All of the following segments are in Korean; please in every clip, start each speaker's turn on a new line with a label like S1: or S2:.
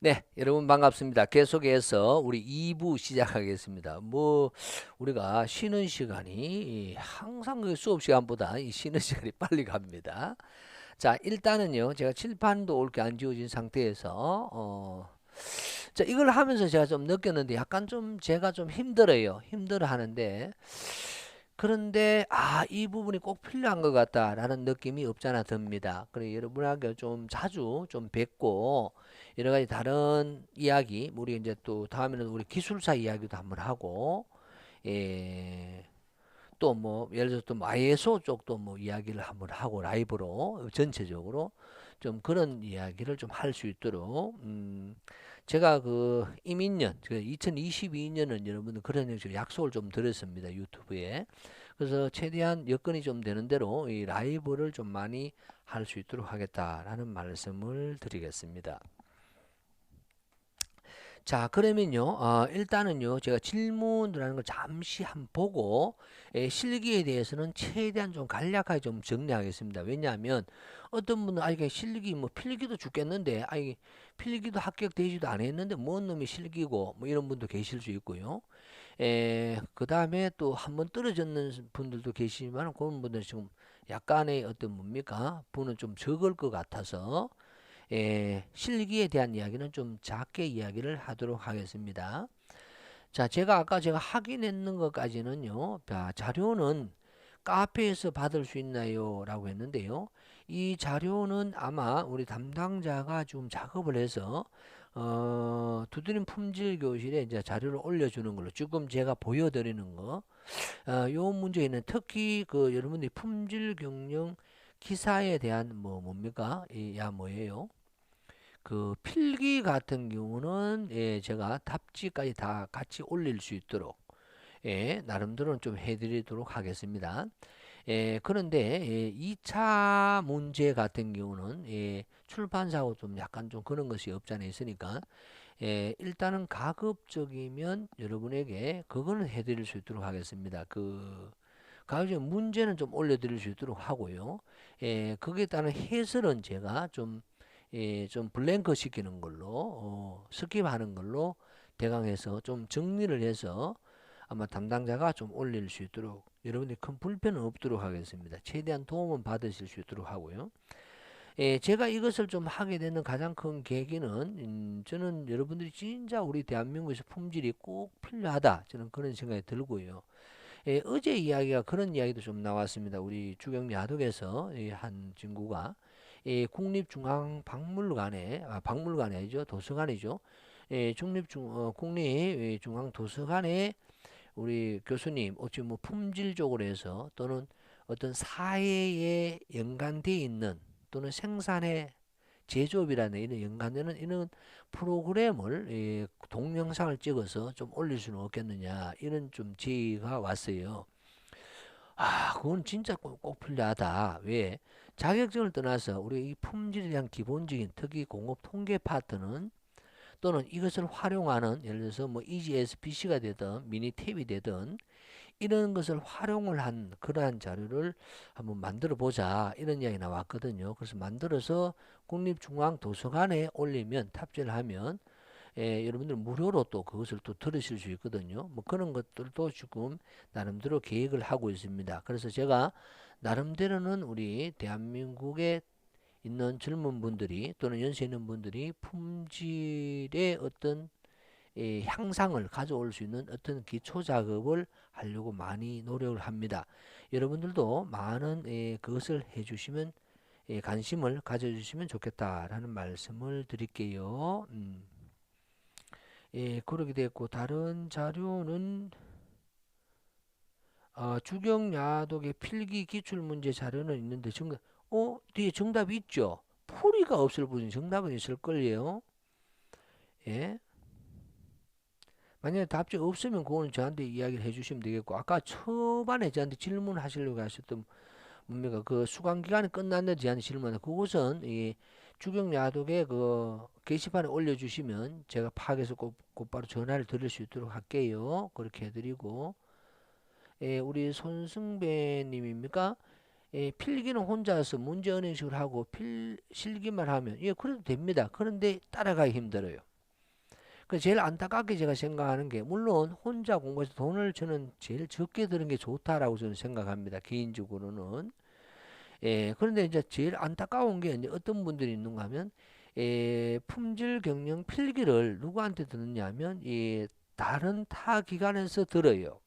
S1: 네, 여러분 반갑습니다. 계속해서 우리 2부 시작하겠습니다. 우리가 쉬는 시간이 항상 그 수업 시간보다 이 쉬는 시간이 빨리 갑니다. 자, 일단은요, 제가 칠판도 옳게 안 지워진 상태에서, 자, 이걸 하면서 제가 좀 느꼈는데 약간 좀 제가 좀 힘들어요. 힘들어 하는데, 그런데, 이 부분이 꼭 필요한 것 같다라는 느낌이 없잖아 듭니다. 그래, 여러분하고 좀 자주 좀 뵙고, 여러 가지 다른 이야기, 우리 이제 또 다음에는 우리 기술사 이야기도 한번 하고, 예, 또 뭐, 예를 들어서 또 ISO 쪽도 뭐 이야기를 한번 하고, 라이브로, 전체적으로 좀 그런 이야기를 좀 할 수 있도록, 제가 그 이민년, 2022년은 여러분들 그런 식으로 약속을 좀 드렸습니다. 유튜브에. 그래서 최대한 여건이 좀 되는 대로 이 라이브를 좀 많이 할 수 있도록 하겠다라는 말씀을 드리겠습니다. 자, 그러면요, 일단은요, 제가 질문이라는 걸 잠시 한번 보고, 실기에 대해서는 최대한 좀 간략하게 좀 정리하겠습니다. 왜냐하면, 어떤 분은, 그냥 실기, 뭐, 필기도 죽겠는데, 필기도 합격되지도 않았는데, 뭔 놈이 실기고, 뭐, 이런 분도 계실 수 있고요. 그 다음에 또 한 번 떨어졌는 분들도 계시지만, 그런 분들은 지금 약간의 어떤 뭡니까? 분은 좀 적을 것 같아서, 실기에 대한 이야기는 좀 작게 이야기를 하도록 하겠습니다. 자, 제가 확인했는 것까지는요. 자, 자료는 카페에서 받을 수 있나요? 라고 했는데요. 이 자료는 아마 우리 담당자가 좀 작업을 해서 두드림 품질 교실에 이제 자료를 올려주는 걸로 지금 제가 보여드리는 거, 요 문제에는 특히 그 여러분들이 품질 경영 기사에 대한 뭡니까? 뭐예요? 그 필기 같은 경우는 제가 답지까지 다 같이 올릴 수 있도록 나름대로는 좀 해드리도록 하겠습니다. 그런데 2차 문제 같은 경우는 출판사하고 좀 약간 좀 그런 것이 없잖아 있으니까 일단은 가급적이면 여러분에게 그거는 해드릴 수 있도록 하겠습니다. 가급적 문제는 좀 올려드릴 수 있도록 하고요. 거기에 따른 해설은 제가 좀 블랭크 시키는 걸로, 스킵하는 걸로 대강해서 좀 정리를 해서 아마 담당자가 좀 올릴 수 있도록 여러분들이 큰 불편은 없도록 하겠습니다. 최대한 도움은 받으실 수 있도록 하고요. 제가 이것을 좀 하게 되는 가장 큰 계기는 저는 여러분들이 진짜 우리 대한민국에서 품질이 꼭 필요하다. 저는 그런 생각이 들고요. 어제 이야기가 그런 이야기도 좀 나왔습니다. 우리 주경리 아동에서 한 친구가 국립중앙박물관에 박물관이 아니죠 도서관이죠. 국립중앙도서관에 우리 교수님 어찌 뭐 품질적으로 해서 또는 어떤 사회에 연관되어 있는 또는 생산에 제조업이라는 이런 연관되는 이런 프로그램을 동영상을 찍어서 좀 올릴 수는 없겠느냐 이런 좀 제의가 왔어요. 그건 진짜 꼭 필요하다. 왜? 자격증을 떠나서 우리 이 품질에 대한 기본적인 특히 공업 통계 파트는 또는 이것을 활용하는 예를 들어서 뭐 EGSPC가 되든 미니 탭이 되든 이런 것을 활용을 한 그러한 자료를 한번 만들어 보자 이런 이야기 나왔거든요. 그래서 만들어서 국립중앙도서관에 올리면 탑재를 하면 여러분들 무료로 또 그것을 또 들으실 수 있거든요. 뭐 그런 것들도 지금 나름대로 계획을 하고 있습니다. 그래서 제가 나름대로는 우리 대한민국에 있는 젊은 분들이 또는 연세 있는 분들이 품질의 어떤 향상을 가져올 수 있는 어떤 기초 작업을 하려고 많이 노력을 합니다. 여러분들도 많은 그것을 해주시면 관심을 가져주시면 좋겠다라는 말씀을 드릴게요. 그렇게 됐고 다른 자료는 주경야독의 필기 기출문제 자료는 있는데 뒤에 정답이 있죠. 풀이가 없을 뿐 정답은 있을 걸요. 예. 만약에 답지 없으면 그거는 저한테 이야기를 해주시면 되겠고 아까 초반에 저한테 질문하시려고 하셨던 뭡니까 그 수강 기간이 끝났는데 저한테 질문해 그것은 이 주경야독의 그 게시판에 올려주시면 제가 파악해서 곧바로 전화를 드릴 수 있도록 할게요. 그렇게 해드리고 우리 손승배님입니까? 필기는 혼자서 문제 은행식으로 하고 실기만 하면 그래도 됩니다. 그런데 따라가기 힘들어요. 그 제일 안타깝게 제가 생각하는 게 물론 혼자 공부해서 돈을 저는 제일 적게 드는 게 좋다라고 저는 생각합니다. 개인적으로는. 예, 그런데 이제 제일 안타까운 게 이제 어떤 분들이 있는가 하면 품질 경영 필기를 누구한테 듣느냐 하면 다른 타 기관에서 들어요.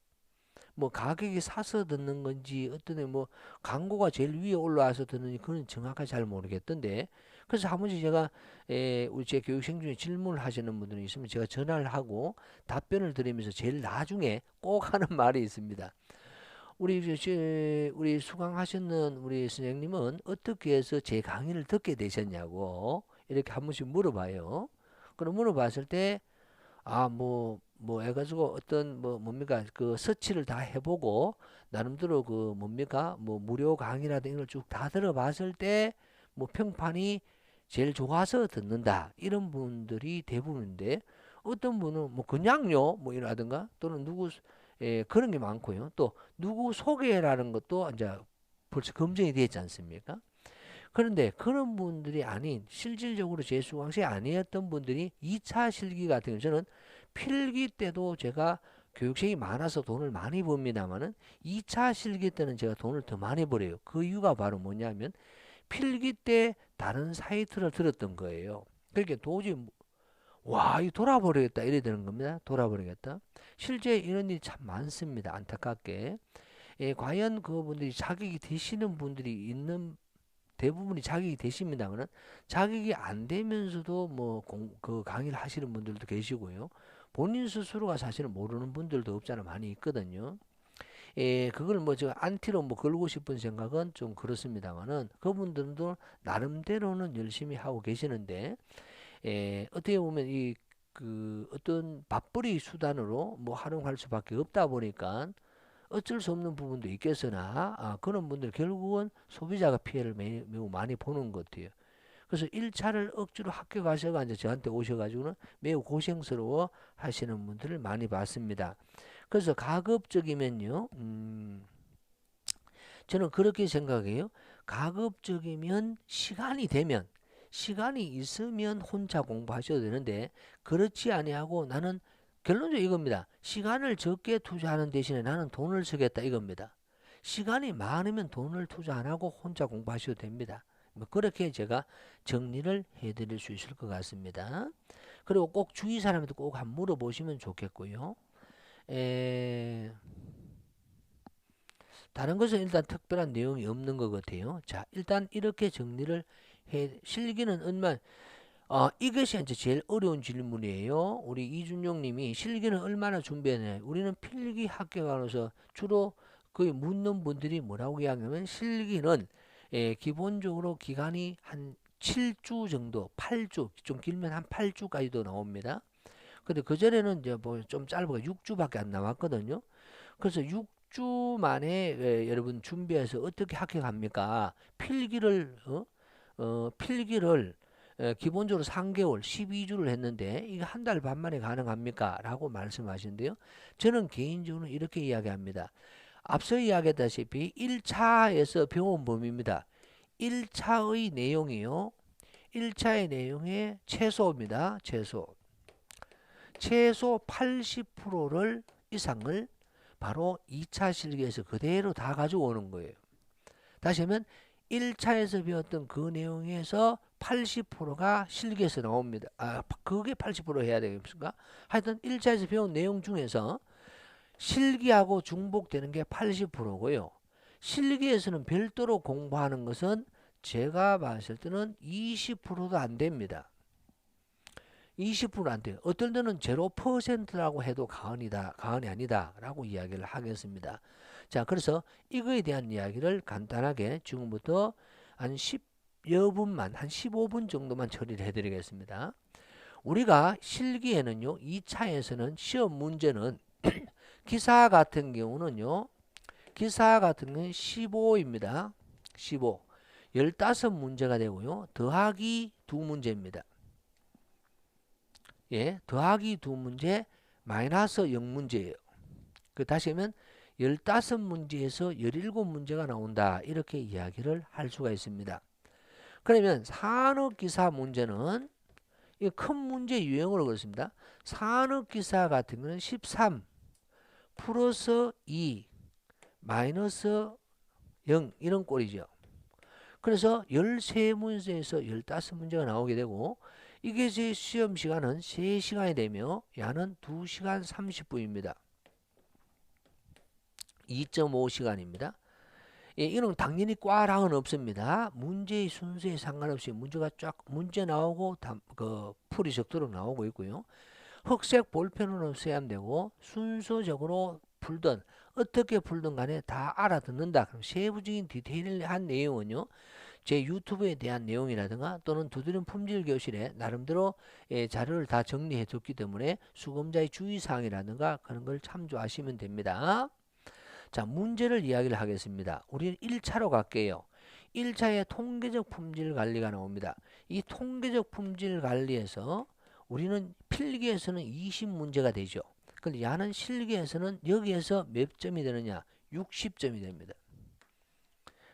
S1: 뭐 가격이 사서 듣는 건지 어떤 뭐 광고가 제일 위에 올라와서 듣는지 그건 정확하게 잘 모르겠던데 그래서 한 번씩 제가 우리 제 교육생 중에 질문을 하시는 분들이 있으면 제가 전화를 하고 답변을 드리면서 제일 나중에 꼭 하는 말이 있습니다. 우리 수강하셨는 우리 선생님은 어떻게 해서 제 강의를 듣게 되셨냐고 이렇게 한 번씩 물어봐요. 그럼 물어봤을 때 해가지고 어떤 뭡니까 그 서치를 다 해보고 나름대로 그 뭡니까 무료 강의라든가 이걸 쭉 다 들어봤을 때 평판이 제일 좋아서 듣는다 이런 분들이 대부분인데 어떤 분은 그냥요 이라든가 또는 그런 게 많고요. 또 누구 소개라는 것도 이제 벌써 검증이 되지 않습니까? 그런데 그런 분들이 아닌 실질적으로 제 수강생이 아니었던 분들이 2차 실기 같은 경우 저는 필기 때도 제가 교육생이 많아서 돈을 많이 법니다만은 2차 실기 때는 제가 돈을 더 많이 벌어요. 그 이유가 바로 뭐냐면 필기 때 다른 사이트를 들었던 거예요. 그러니까 도저히 이거 돌아버리겠다 이래 되는 겁니다. 돌아버리겠다. 실제 이런 일이 참 많습니다. 안타깝게. 과연 그분들이 자격이 되시는 분들이 있는 대부분이 자격이 되십니다만은 자격이 안 되면서도 그 강의를 하시는 분들도 계시고요. 본인 스스로가 사실은 모르는 분들도 없잖아 많이 있거든요. 그걸 제가 안티로 걸고 싶은 생각은 좀 그렇습니다만은 그분들도 나름대로는 열심히 하고 계시는데 어떻게 보면 그 어떤 맞벌이 수단으로 활용할 수밖에 없다 보니까 어쩔 수 없는 부분도 있겠으나 그런 분들 결국은 소비자가 피해를 매우 많이 보는 것 같아요. 그래서 1차를 억지로 합격하셔가 이제 저한테 오셔가지고는 매우 고생스러워 하시는 분들을 많이 봤습니다. 그래서 가급적이면요, 저는 그렇게 생각해요. 가급적이면 시간이 있으면 혼자 공부하셔도 되는데 그렇지 아니하고 나는 결론적으로 이겁니다. 시간을 적게 투자하는 대신에 나는 돈을 쓰겠다 이겁니다. 시간이 많으면 돈을 투자 안 하고 혼자 공부하셔도 됩니다. 그렇게 제가 정리를 해드릴 수 있을 것 같습니다. 그리고 꼭 주위 사람한테 꼭 한번 물어보시면 좋겠고요. 다른 것은 일단 특별한 내용이 없는 것 같아요. 자, 일단 이렇게 정리를 실기는 이것이 이제 제일 어려운 질문이에요. 우리 이준용 님이 실기는 얼마나 준비했냐. 우리는 필기 합격하면서 주로 거의 묻는 분들이 뭐라고 이야기하면 실기는 기본적으로 기간이 한 7주 정도, 8주, 좀 길면 한 8주까지도 나옵니다. 근데 그전에는 이제 좀 짧아가 6주밖에 안 나왔거든요. 그래서 6주 만에 여러분 준비해서 어떻게 합격합니까? 필기를 기본적으로 3개월, 12주를 했는데 이게 한 달 반 만에 가능합니까? 라고 말씀하시는데요. 저는 개인적으로 이렇게 이야기합니다. 앞서 이야기했다시피 1차에서 배운 범위입니다. 1차의 내용이요. 1차의 내용의 최소입니다. 최소 80%를 이상을 바로 2차 실기에서 그대로 다 가져오는 거예요. 다시 하면 1차에서 배웠던 그 내용에서 80%가 실기에서 나옵니다. 그게 80% 해야 되겠습니까? 하여튼 1차에서 배운 내용 중에서 실기하고 중복되는 게 80%고요. 실기에서는 별도로 공부하는 것은 제가 봤을 때는 20%도 안 됩니다. 20% 안 돼요. 어떤 데는 0%라고 해도 과언이 아니다 라고 이야기를 하겠습니다. 자, 그래서 이거에 대한 이야기를 간단하게 지금부터 한 10여 분만, 한 15분 정도만 처리를 해드리겠습니다. 우리가 실기에는요, 2차에서는 시험 문제는 기사 같은 경우는 15입니다. 15. 15문제가 되고요. 더하기 2문제입니다. 더하기 2문제, 마이너스 0문제예요. 다시 하면 15문제에서 17문제가 나온다. 이렇게 이야기를 할 수가 있습니다. 그러면 산업기사 문제는 이 큰 문제 유형으로 그렇습니다. 산업기사 같은 경우는 13 플러스 2 마이너스 0 이런 꼴이죠. 그래서 13문제에서 15문제가 나오게 되고 이게 제 시험 시간은 3시간이 되며 야는 2시간 30분입니다. 2.5시간입니다. 예, 이런 당연히 꽈랑은 없습니다. 문제의 순서에 상관없이 문제가 쫙 문제 나오고 풀이 적도록 나오고 있고요. 흑색 볼펜은 없애야 되고 순서적으로 풀든 어떻게 풀든 간에 다 알아듣는다. 그럼 세부적인 디테일한 내용은요. 제 유튜브에 대한 내용이라든가 또는 두드림 품질 교실에 나름대로 자료를 다 정리해 뒀기 때문에 수검자의 주의사항이라든가 그런 걸 참조하시면 됩니다. 자, 문제를 이야기를 하겠습니다. 우리는 1차로 갈게요. 1차에 통계적 품질 관리가 나옵니다. 이 통계적 품질 관리에서 우리는 필기에서는 20문제가 되죠. 근데 야는 실기에서는 여기에서 몇 점이 되느냐? 60점이 됩니다.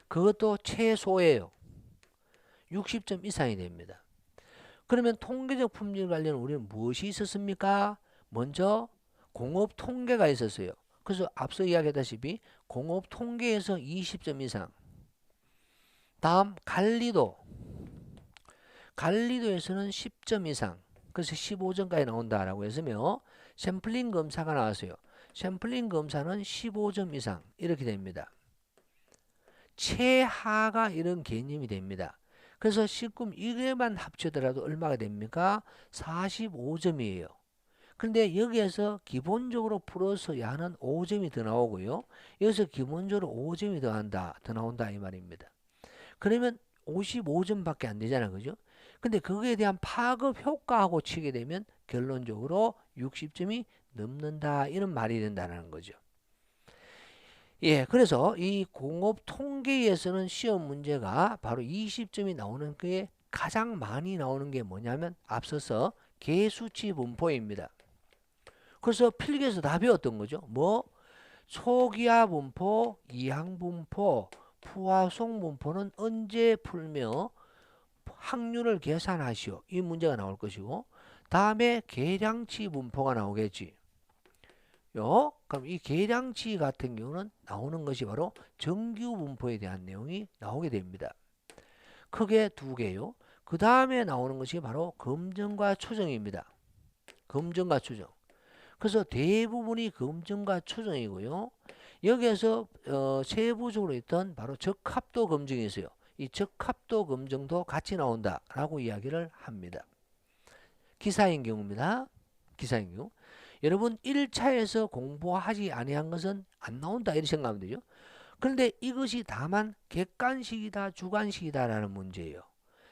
S1: 그것도 최소예요. 60점 이상이 됩니다. 그러면 통계적 품질 관리는 우리는 무엇이 있었습니까? 먼저 공업 통계가 있었어요. 그래서 앞서 이야기했다시피 공업 통계에서 20점 이상. 다음 관리도에서는 10점 이상. 그래서 15점까지 나온다라고 했으며 샘플링 검사가 나왔어요. 샘플링 검사는 15점 이상 이렇게 됩니다. 최하가 이런 개념이 됩니다. 그래서 지금 이게만 합쳐더라도 얼마가 됩니까? 45점이에요. 근데 여기에서 기본적으로 플러스 야는 5점이 더 나오고요. 여기서 기본적으로 5점이 더 나온다 이 말입니다. 그러면 55점밖에 안 되잖아. 그죠? 근데 그거에 대한 파급 효과하고 치게 되면 결론적으로 60점이 넘는다 이런 말이 된다는 거죠. 예, 그래서 이 공업 통계에서는 시험 문제가 바로 20점이 나오는 게 가장 많이 나오는 게 뭐냐면 앞서서 계수치 분포입니다. 그래서 필기에서 다 배웠던 거죠. 뭐 초기화 분포, 이항 분포, 부하송 분포는 언제 풀며 확률을 계산하시오. 이 문제가 나올 것이고 다음에 계량치 분포가 나오겠지. 그럼 이 계량치 같은 경우는 나오는 것이 바로 정규 분포에 대한 내용이 나오게 됩니다. 크게 두 개요. 그 다음에 나오는 것이 바로 검정과 추정입니다. 검정과 추정. 그래서 대부분이 검증과 추정이고요. 여기에서 세부적으로 있던 바로 적합도 검증이 있어요. 이 적합도 검증도 같이 나온다라고 이야기를 합니다. 기사인 경우입니다. 기사인 경우. 여러분 1차에서 공부하지 아니한 것은 안 나온다 이렇게 생각하면 되죠. 그런데 이것이 다만 객관식이다 주관식이다라는 문제예요.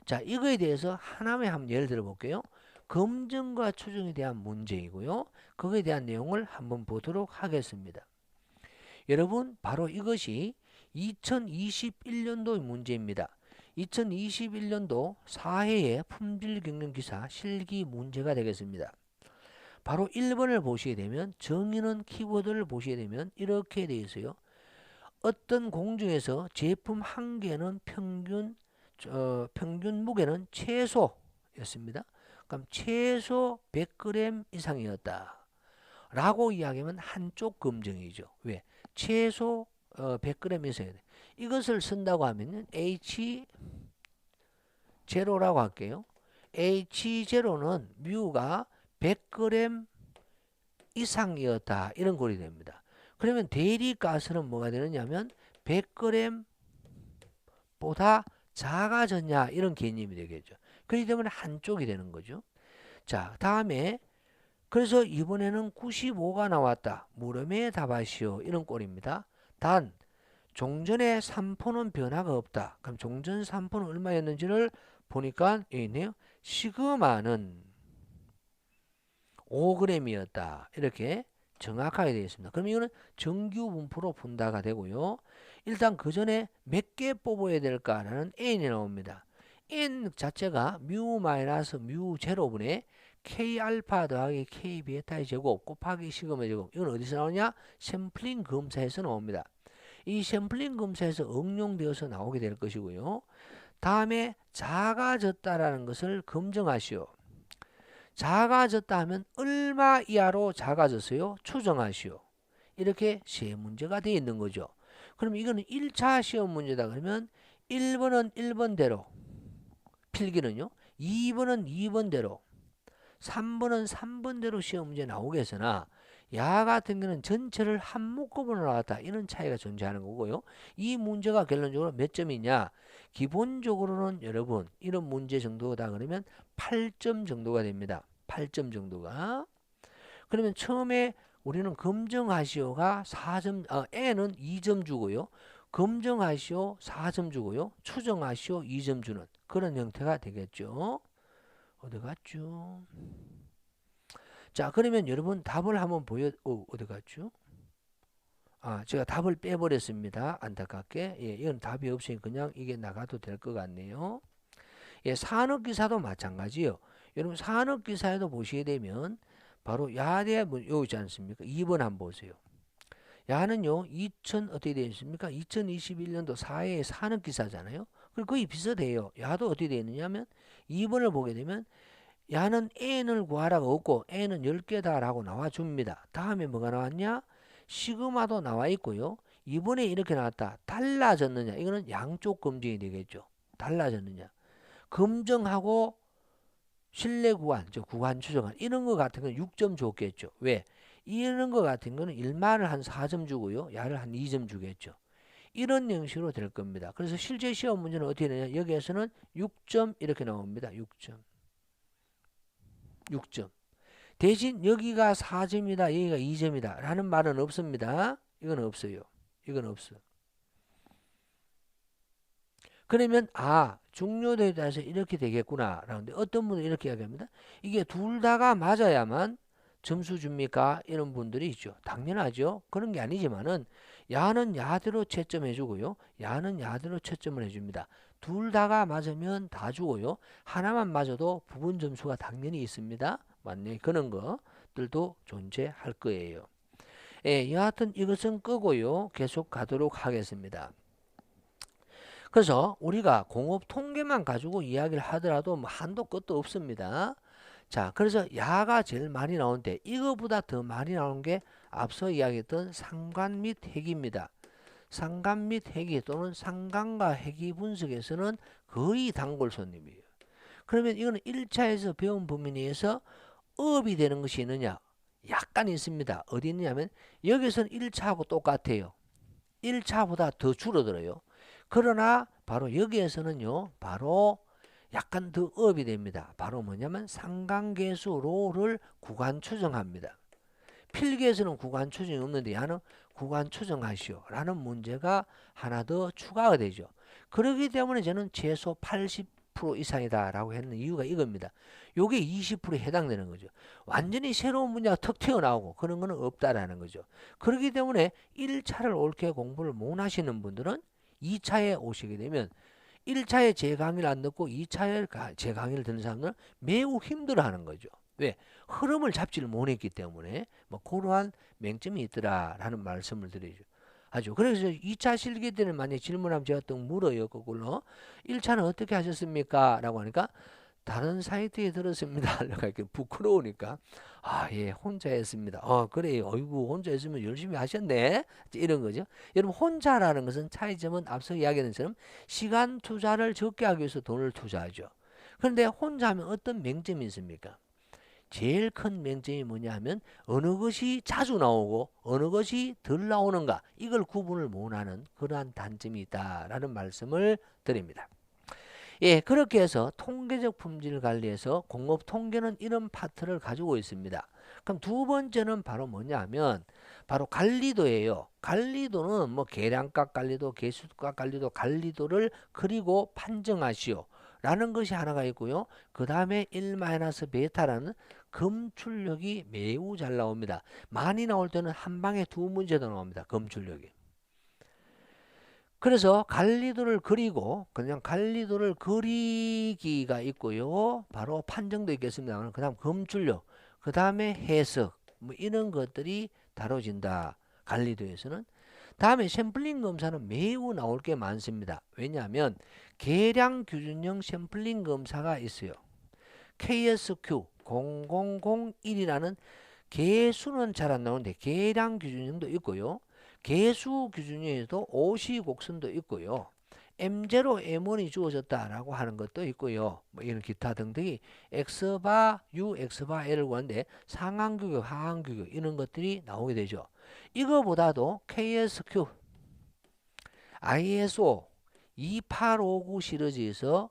S1: 자, 이거에 대해서 하나만 한번 예를 들어 볼게요. 검증과 추정에 대한 문제이고요. 거기에 대한 내용을 한번 보도록 하겠습니다. 여러분 바로 이것이 2021년도의 문제입니다. 2021년도 4회의 품질경영기사 실기 문제가 되겠습니다. 바로 1번을 보시게 되면 정의는 키워드를 보시게 되면 이렇게 되어 있어요. 어떤 공중에서 제품 한 개는 평균 무게는 최소였습니다. 그럼 최소 100g 이상이었다. 라고 이야기하면 한쪽 검증이죠. 왜? 최소 100g 이상이다. 이것을 쓴다고 하면 H0라고 할게요. H0는 뮤가 100g 이상이었다. 이런 꼴이 됩니다. 그러면 대리가스는 뭐가 되느냐면 100g 보다 작아졌냐 이런 개념이 되겠죠. 그렇기 때문에 한쪽이 되는 거죠. 자, 다음에 그래서 이번에는 95가 나왔다. 물음에 답하시오. 이런 꼴입니다. 단 종전의 3포는 변화가 없다. 그럼 종전 3포는 얼마였는지를 보니까 여기 있네요. 시그마는 5g이었다. 이렇게 정확하게 되어 있습니다. 그럼 이거는 정규 분포로 분다가 되고요. 일단 그 전에 몇 개 뽑아야 될까라는 n이 나옵니다. n 자체가 뮤 마이너스 뮤 제로분의 k 알파 더하기 k 베타의 제곱 곱하기 시그마의 제곱. 이건 어디서 나오냐? 샘플링 검사에서 나옵니다. 이 샘플링 검사에서 응용되어서 나오게 될 것이고요. 다음에 작아졌다라는 것을 검증하시오. 작아졌다 하면 얼마 이하로 작아졌어요? 추정하시오. 이렇게 세 문제가 되어 있는 거죠. 그럼 이거는 1차 시험 문제다 그러면 1번은 1번대로 필기는요. 2번은 2번대로 3번은 3번대로 시험 문제 나오겠으나 야 같은 경우는 전체를 한 묶음으로 나왔다. 이런 차이가 존재하는 거고요. 이 문제가 결론적으로 몇 점이냐? 기본적으로는 여러분 이런 문제 정도다 그러면 8점 정도가 됩니다. 8점 정도가. 그러면 처음에 우리는 검정하시오가 4점, N은 2점 주고요. 검정하시오 4점 주고요. 추정하시오 2점 주는 그런 형태가 되겠죠. 어디 갔죠? 자, 그러면 여러분 답을 한번 어디 갔죠? 제가 답을 빼버렸습니다. 안타깝게. 예, 이건 답이 없으니 그냥 이게 나가도 될 것 같네요. 예, 산업기사도 마찬가지요. 여러분 산업기사에도 보시게 되면 바로 야대 여기 있지 않습니까? 2번 한번 보세요. 야는요, 어떻게 되어 있습니까? 2021년도 4회 산업기사잖아요. 그리고 거의 비슷해요. 야도 어떻게 되어 있느냐면 2번을 보게 되면 야는 n을 구하라가 없고 n은 10개다 라고 나와줍니다. 다음에 뭐가 나왔냐? 시그마도 나와 있고요. 이번에 이렇게 나왔다. 달라졌느냐? 이거는 양쪽 검증이 되겠죠. 달라졌느냐? 검증하고 신뢰 구간, 구간 추정한 이런 거 같은 건 6점 줬겠죠. 왜? 이런 거 같은 거는 일마를 한 4점 주고요. 야를 한 2점 주겠죠. 이런 형식으로 될 겁니다. 그래서 실제 시험 문제는 어떻게 되냐? 여기에서는 6점 이렇게 나옵니다. 6점. 6점. 대신 여기가 4점이다, 여기가 2점이다 라는 말은 없습니다. 이건 없어요. 이건 없어. 그러면 중요도에 따라서 이렇게 되겠구나 라는데 어떤 분은 이렇게 이야기합니다. 이게 둘 다가 맞아야만 점수 줍니까? 이런 분들이 있죠. 당연하죠. 그런 게 아니지만은 야는 야대로 채점해 주고요. 야는 야대로 채점을 해줍니다. 둘 다가 맞으면 다 주고요. 하나만 맞아도 부분 점수가 당연히 있습니다. 맞네. 그런 것들도 존재할 거예요. 예, 여하튼 이것은 끄고요. 계속 가도록 하겠습니다. 그래서 우리가 공업 통계만 가지고 이야기를 하더라도 뭐 한도 끝도 없습니다. 자, 그래서 야가 제일 많이 나오는데 이거보다 더 많이 나오는 게 앞서 이야기했던 상관 및 해기입니다. 상관 및 해기 또는 상관과 해기 분석에서는 거의 단골 손님이에요. 그러면 이거는 1차에서 배운 범위 내에서 업이 되는 것이 있느냐? 약간 있습니다. 어디 있느냐면 여기서는 1차하고 똑같아요. 1차보다 더 줄어들어요. 그러나 바로 여기에서는요. 바로 약간 더 업이 됩니다. 바로 뭐냐면 상관계수 로를 구간 추정합니다. 필기에서는 구간 추정이 없는데 야는 구간 추정하시오 라는 문제가 하나 더 추가가 되죠. 그렇기 때문에 저는 최소 80% 이상이다 라고 했는 이유가 이겁니다. 요게 20%에 해당되는 거죠. 완전히 새로운 문제가 턱 튀어나오고 그런 거는 없다라는 거죠. 그렇기 때문에 1차를 옳게 공부를 못 하시는 분들은 2차에 오시게 되면 1차에 제 강의를 안 듣고 2차에 제 강의를 듣는 사람들은 매우 힘들어하는 거죠. 왜? 흐름을 잡지를 못했기 때문에 뭐 그러한 맹점이 있더라라는 말씀을 드리죠. 하죠. 그래서 2차 실기 때는 만약에 질문하면 제가 또 물어요. 거꾸로 1차는 어떻게 하셨습니까? 라고 하니까 다른 사이트에 들었습니다. 이렇게 부끄러우니까 예, 혼자 했습니다. 그래요. 어이구, 혼자 했으면 열심히 하셨네. 이런 거죠. 여러분, 혼자라는 것은 차이점은 앞서 이야기한 것처럼 시간 투자를 적게 하기 위해서 돈을 투자하죠. 그런데 혼자 하면 어떤 맹점이 있습니까? 제일 큰 맹점이 뭐냐 하면 어느 것이 자주 나오고 어느 것이 덜 나오는가, 이걸 구분을 못하는 그러한 단점이 있다라는 말씀을 드립니다. 예, 그렇게 해서 통계적 품질 관리에서 공업 통계는 이런 파트를 가지고 있습니다. 그럼 두 번째는 바로 뭐냐 하면 바로 관리도예요. 관리도는 뭐 계량값 관리도, 계수값 관리도, 관리도를 그리고 판정하시오 라는 것이 하나가 있고요. 그 다음에 1-베타라는 검출력이 매우 잘 나옵니다. 많이 나올 때는 한 방에 두 문제도 나옵니다. 검출력이. 그래서 관리도를 그리고 그냥 관리도를 그리기가 있고요. 바로 판정도 있겠습니다. 그 다음 검출력, 그 다음에 해석, 뭐 이런 것들이 다뤄진다. 관리도에서는. 다음에 샘플링 검사는 매우 나올 게 많습니다. 왜냐하면 계량 규준형 샘플링 검사가 있어요. KSQ, 0001이라는 개수는 잘 안 나오는데 계량 기준형도 있고요. 개수 기준형에도 오시 곡선도 있고요. M0, M1이 주어졌다라고 하는 것도 있고요. 뭐 이런 기타 등등이 X바 U, X바 L을 구하는데 상한규격, 하한규격 이런 것들이 나오게 되죠. 이거보다도 KSQ, ISO 2859 시리즈에서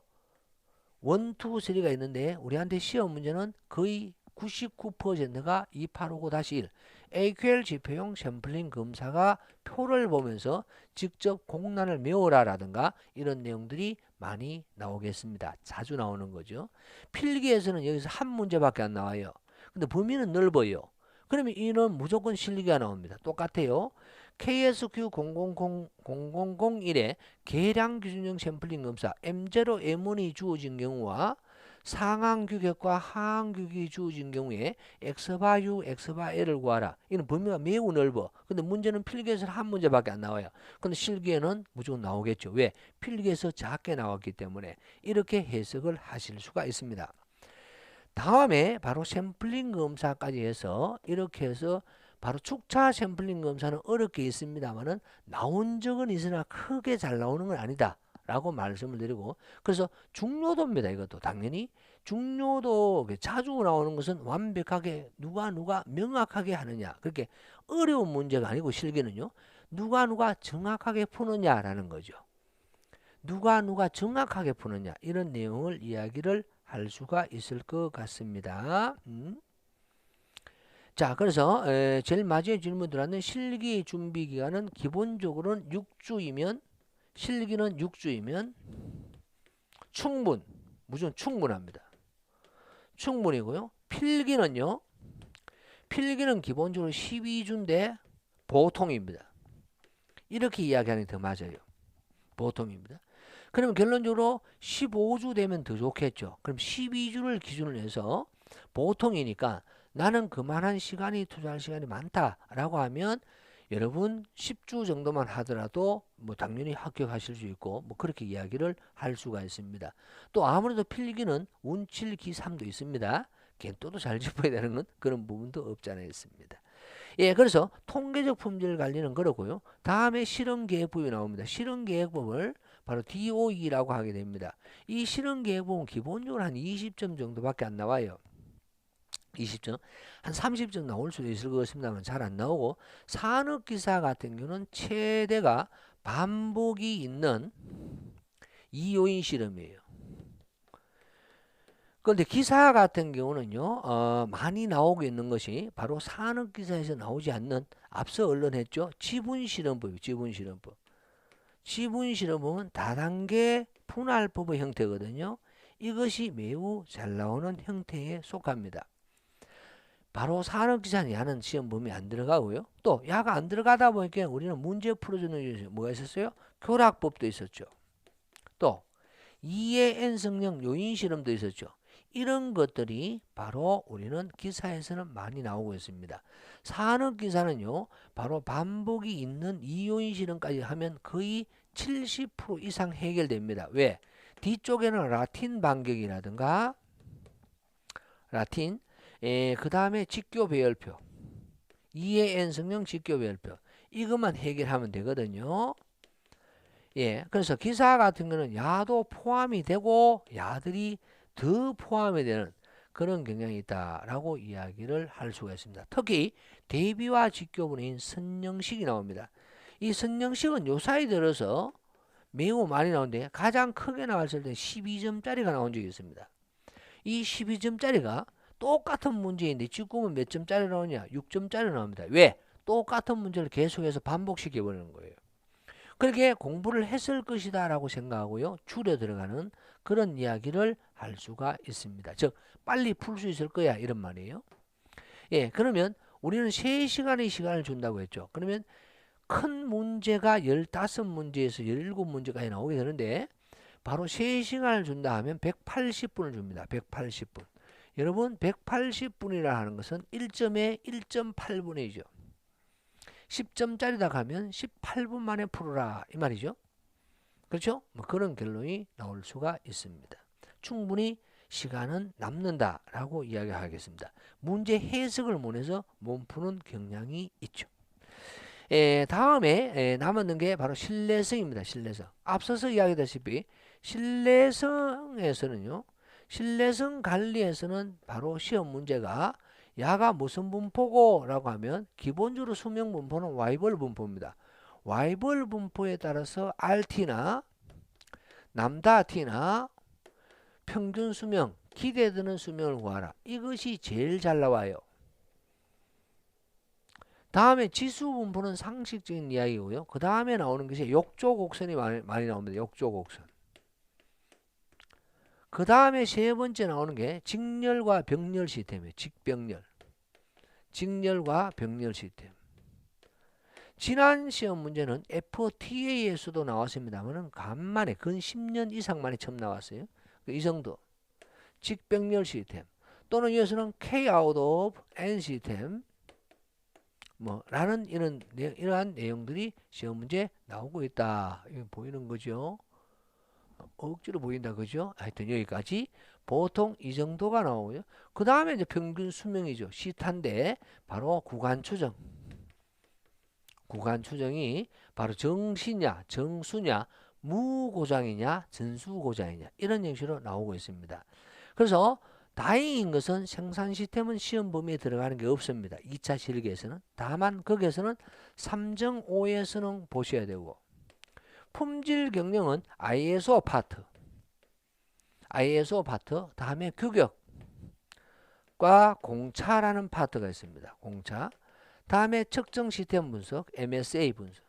S1: 1, 2, 3가 있는데 우리한테 시험 문제는 거의 99%가 2859-1 AQL 지표용 샘플링 검사가 표를 보면서 직접 공란을 메워라 라든가 이런 내용들이 많이 나오겠습니다. 자주 나오는 거죠. 필기에서는 여기서 한 문제밖에 안 나와요. 근데 범위는 넓어요. 그러면 이는 무조건 실기가 나옵니다. 똑같아요. KSQ 0001에 계량 기준형 샘플링 검사 M0, M1이 주어진 경우와 상한 규격과 하한 규격이 주어진 경우에 X바 U, X바 L을 구하라. 이는 범위가 매우 넓어. 근데 문제는 필기에서는 한 문제밖에 안 나와요. 근데 실기에는 무조건 나오겠죠. 왜? 필기에서 작게 나왔기 때문에 이렇게 해석을 하실 수가 있습니다. 다음에 바로 샘플링 검사까지 해서 이렇게 해서 바로 축차 샘플링 검사는 어렵게 있습니다만은 나온 적은 있으나 크게 잘 나오는 건 아니다 라고 말씀을 드리고, 그래서 중요도입니다. 이것도 당연히 중요도 자주 나오는 것은 완벽하게 누가 명확하게 하느냐, 그렇게 어려운 문제가 아니고 실기는요 누가 정확하게 푸느냐라는 거죠. 누가 정확하게 푸느냐 이런 내용을 이야기를 할 수가 있을 것 같습니다. 자, 그래서 제일 마지막에 질문 들어왔는 실기 준비 기간은 기본적으로는 6주이면, 실기는 6주이면 무조건 충분합니다. 충분이고요. 필기는 기본적으로 12주인데 보통입니다. 이렇게 이야기하는 게 더 맞아요. 보통입니다. 그러면 결론적으로 15주 되면 더 좋겠죠. 그럼 12주를 기준으로 해서 보통이니까 나는 그만한 시간이 투자할 시간이 많다라고 하면 여러분 10주 정도만 하더라도 뭐 당연히 합격하실 수 있고 뭐 그렇게 이야기를 할 수가 있습니다. 또 아무래도 필기는 운칠 기삼도 있습니다. 겐또도 잘 짚어야 되는 건 그런 부분도 없지 않아 있습니다. 예, 그래서 통계적 품질 관리는 그렇고요. 다음에 실험계획법이 나옵니다. 실험계획법을 바로 DOE라고 하게 됩니다. 이 실험계획법은 기본적으로 한 20점 정도밖에 안 나와요. 20점, 한 30점 나올 수도 있을 것 같습니다만 잘 안 나오고, 산업기사 같은 경우는 최대가 반복이 있는 2요인 실험이에요. 그런데 기사 같은 경우는요, 많이 나오고 있는 것이 바로 산업기사에서 나오지 않는, 앞서 언론했죠, 지분실험법이에요. 지분실험법. 지분실험법은 다단계 분할법의 형태거든요. 이것이 매우 잘 나오는 형태에 속합니다. 바로 산업기사는 야는 시험 범위 안 들어가고요. 또 야가 안 들어가다 보니까 우리는 문제 풀어주는 게 뭐가 있었어요? 교락법도 있었죠. 또 2의 n성령 요인 실험도 있었죠. 이런 것들이 바로 우리는 기사에서는 많이 나오고 있습니다. 산업기사는요, 바로 반복이 있는 2요인 실험까지 하면 거의 70% 이상 해결됩니다. 왜? 뒤쪽에는 라틴 반격이라든가 라틴, 그 다음에 직교 배열표, 2의 n성령 직교 배열표, 이것만 해결하면 되거든요. 예, 그래서 기사 같은 거는 야도 포함이 되고 야들이 더 포함이 되는 그런 경향이 있다라고 이야기를 할 수가 있습니다. 특히 대비와 직교분인 선형식이 나옵니다. 이 선형식은 요 사이 들어서 매우 많이 나오는데 가장 크게 나왔을 때 12점짜리가 나온 적이 있습니다. 이 12점짜리가 똑같은 문제인데 지금은 몇 점짜리 나오냐? 6점짜리 나옵니다. 왜? 똑같은 문제를 계속해서 반복시켜 버리는 거예요. 그렇게 공부를 했을 것이다 라고 생각하고요, 줄여 들어가는 그런 이야기를 할 수가 있습니다. 즉 빨리 풀 수 있을 거야 이런 말이에요. 예, 그러면 우리는 3시간의 시간을 준다고 했죠. 그러면 큰 문제가 15문제에서 17문제까지 나오게 되는데 바로 3시간을 준다 하면 180분을 줍니다. 180분. 여러분 180분이라 하는 것은 1점에 1.8분이죠. 10점짜리다 가면 18분 만에 풀어라 이 말이죠. 그렇죠? 뭐 그런 결론이 나올 수가 있습니다. 충분히 시간은 남는다라고 이야기하겠습니다. 문제 해석을 못해서 못 푸는 경향이 있죠. 다음에 남았는 게 바로 신뢰성입니다. 신뢰성. 앞서서 이야기했다시피 신뢰성에서는요. 신뢰성 관리에서는 바로 시험 문제가 야가 무슨 분포고 라고 하면 기본적으로 수명 분포는 와이벌 분포입니다. 와이벌 분포에 따라서 RT나 남다 T나 평균 수명, 기대되는 수명을 구하라. 이것이 제일 잘 나와요. 다음에 지수 분포는 상식적인 이야기고요. 그 다음에 나오는 것이 욕조 곡선이 많이 나옵니다. 욕조 곡선. 그 다음에 세 번째 나오는 게 직렬과 병렬 시스템이에요. 직병렬. 직렬과 병렬 시스템. 지난 시험 문제는 FTA에서도 나왔습니다만 간만에 근 10년 이상 만에 처음 나왔어요. 이 정도. 직병렬 시스템. 또는 여기서는 K out of N 시스템. 라는 이러한 내용들이 시험 문제 나오고 있다. 이거 보이는 거죠. 억지로 보인다, 그죠? 하여튼 여기까지 보통 이 정도가 나오고요. 그 다음에 이제 평균 수명이죠. 시타인데 바로 구간 추정. 구간 추정이 바로 정시냐, 정수냐, 무고장이냐, 전수고장이냐 이런 형식으로 나오고 있습니다. 그래서 다행인 것은 생산 시스템은 시험 범위에 들어가는 게 없습니다. 2차 실기에서는. 다만 거기에서는 3정 5에서는 보셔야 되고 품질 경영은 ISO 파트. ISO 파트. 다음에 규격과 공차라는 파트가 있습니다. 공차. 다음에 측정 시스템 분석, MSA 분석.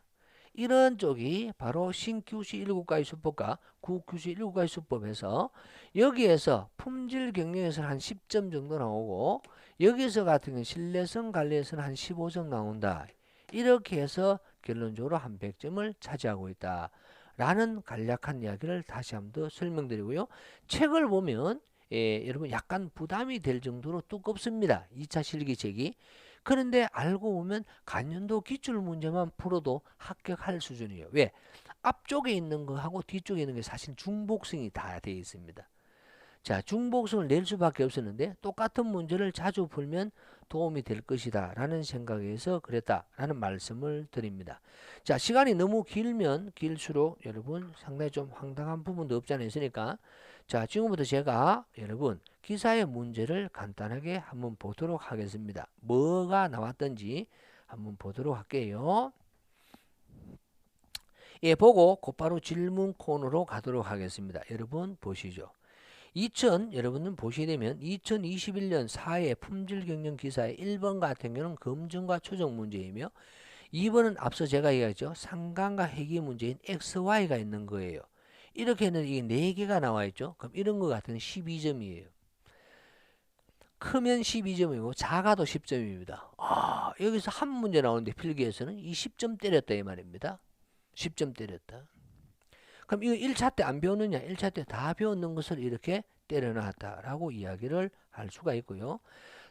S1: 이런 쪽이 바로 신QC 1국가의 수법과 9QC 1국가의 수법에서 여기에서 품질 경영에서는 한 10점 정도 나오고 여기서 같은 경우는 신뢰성 관리에서는 한 15점 나온다. 이렇게 해서 결론적으로 한 100점을 차지하고 있다. 라는 간략한 이야기를 다시 한번 더 설명드리고요. 책을 보면 여러분 약간 부담이 될 정도로 두껍습니다. 2차 실기책이. 그런데 알고 보면 간연도 기출 문제만 풀어도 합격할 수준이에요. 왜? 앞쪽에 있는 거하고 뒤쪽에 있는 게 사실 중복성이 다 되어 있습니다. 자, 중복성을 낼 수밖에 없었는데 똑같은 문제를 자주 풀면 도움이 될 것이다 라는 생각에서 그랬다 라는 말씀을 드립니다. 자, 시간이 너무 길면 길수록 여러분 상당히 좀 황당한 부분도 없지 않아 있으니까 자, 지금부터 제가 여러분 기사의 문제를 간단하게 한번 보도록 하겠습니다. 뭐가 나왔던지 한번 보도록 할게요. 예, 보고 곧바로 질문 코너로 가도록 하겠습니다. 여러분 보시죠. 여러분은 보시게 되면 2021년 4회 품질 경영 기사의 1번 같은 경우는 검증과 추정 문제이며 2번은 앞서 제가 얘기했죠. 상관과 회귀 문제인 XY가 있는 거예요. 이렇게 했는데 이게 4개가 나와 있죠. 그럼 이런 거 같은 12점이에요. 크면 12점이고 작아도 10점입니다. 여기서 한 문제 나오는데 필기에서는 이 10점 때렸다 이 말입니다. 10점 때렸다. 그럼 이거 1차 때 안 배웠느냐? 1차 때 다 배웠는 것을 이렇게 때려놨다라고 이야기를 할 수가 있고요.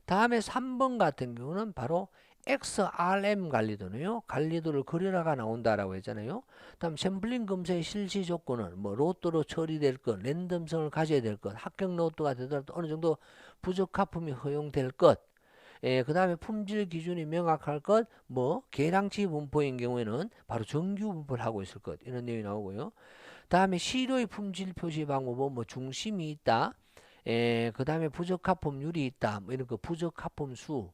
S1: 다음에 3번 같은 경우는 바로 XRM 관리도네요. 관리도를 그려라가 나온다라고 했잖아요. 다음 샘플링 검사의 실시 조건은 로또로 처리될 것, 랜덤성을 가져야 될 것, 합격 로또가 되더라도 어느 정도 부적합품이 허용될 것, 그 다음에 품질 기준이 명확할 것, 계량치 분포인 경우에는 바로 정규 분포를 하고 있을 것, 이런 내용이 나오고요. 다음에 시료의 품질 표시 방법은 중심이 있다. 그 다음에 부적합품률이 있다. 이런 거 부적합품 수,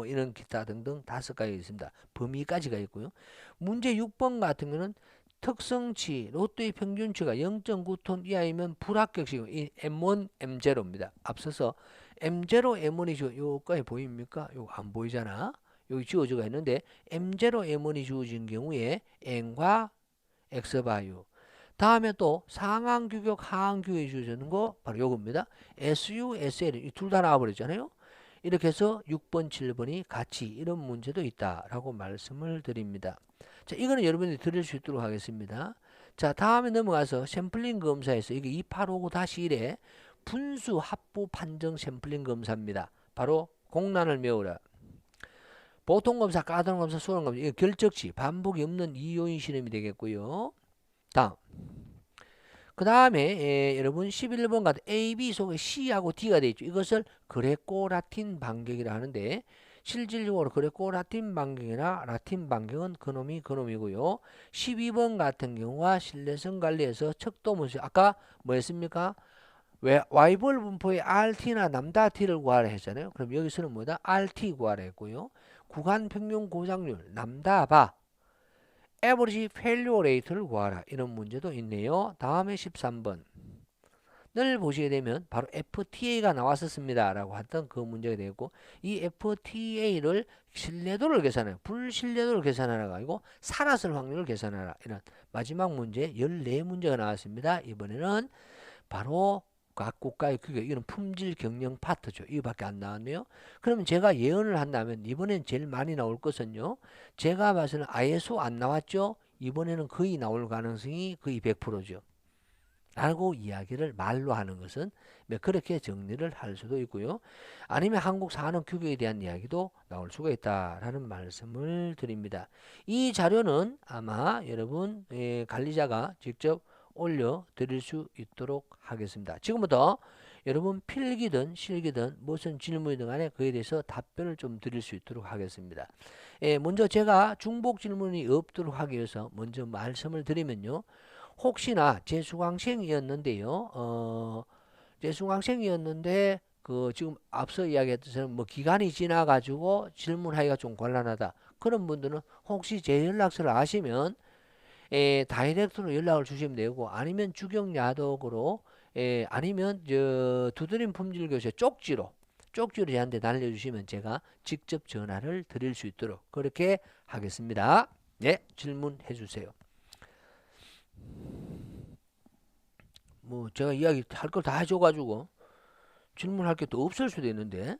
S1: 이런 기타 등등 5가지 있습니다. 범위까지가 있고요. 문제 6번 같은 거는 특성치, 로또의 평균치가 0.9톤 이하이면 불합격식이고 이 M1, M0입니다. 앞서서 M0, M1이 요거에 보입니까? 요거 안 보이잖아. 여기 지워져가 있는데 M0, M1이 주어진 경우에 N과 X바유. 다음에 또 상항 규격, 하항 규격이 주어지는 거 바로 요겁니다. SU, SL 이 둘 다 나와버렸잖아요. 이렇게 해서 6번, 7번이 같이 이런 문제도 있다라고 말씀을 드립니다. 자, 이거는 여러분들이 들을 수 있도록 하겠습니다. 자, 다음에 넘어가서 샘플링 검사에서 이게 2859-1에 분수 합부 판정 샘플링 검사입니다. 바로 공란을 메우라. 보통 검사, 까다로운 검사, 수능 검사, 이거 결적치, 반복이 없는 이요인 실험이 되겠고요. 다음. 그 다음에 여러분 11번 같은 A, B 속에 C하고 D가 되어 있죠. 이것을 그레코-라틴 반경이라 하는데 실질적으로 그레코-라틴 반경이나 라틴 반경은 그놈이 그놈이고요. 12번 같은 경우가 신뢰성 관리에서 척도 문제 아까 뭐 했습니까? 왜 와이벌 분포의 RT나 남다 T를 구하라 했잖아요. 그럼 여기서는 뭐다? RT 구하라 했고요. 구간 평균 고장률 남다 바 에버리지 페일리오 레이트를 구하라. 이런 문제도 있네요. 다음에 13번 늘 보시게 되면 바로 FTA가 나왔었습니다 라고 했던 그 문제가 되겠고, 이 FTA를 신뢰도를 계산해요. 불신뢰도를 계산하라가 아니고 살았을 확률을 계산하라. 이런 마지막 문제 14문제가 나왔습니다. 이번에는 바로 각 국가의 규격, 이건 품질 경영 파트죠. 이거밖에 안 나왔네요. 그러면 제가 예언을 한다면 이번엔 제일 많이 나올 것은요, 제가 봐서는 ISO 안 나왔죠. 이번에는 거의 나올 가능성이 거의 100%죠. 라고 이야기를 말로 하는 것은 그렇게 정리를 할 수도 있고요. 아니면 한국 산업 규격에 대한 이야기도 나올 수가 있다라는 말씀을 드립니다. 이 자료는 아마 여러분 관리자가 직접 올려드릴 수 있도록 하겠습니다. 지금부터 여러분 필기든 실기든 무슨 질문이든 간에 그에 대해서 답변을 좀 드릴 수 있도록 하겠습니다. 먼저 제가 중복 질문이 없도록 하기 위해서 먼저 말씀을 드리면요. 혹시나 재수강생이었는데요. 재수강생이었는데 그 지금 앞서 이야기했던 뭐 기간이 지나가지고 질문하기가 좀 곤란하다. 그런 분들은 혹시 제 연락처를 아시면 다이렉트로 연락을 주시면 되고, 아니면 주경야독으로 아니면 저 두드림 품질교실 쪽지로 저한테 날려주시면 제가 직접 전화를 드릴 수 있도록 그렇게 하겠습니다. 네, 질문해 주세요. 뭐 제가 이야기 할 걸 다 해줘가지고 질문할 게 또 없을 수도 있는데.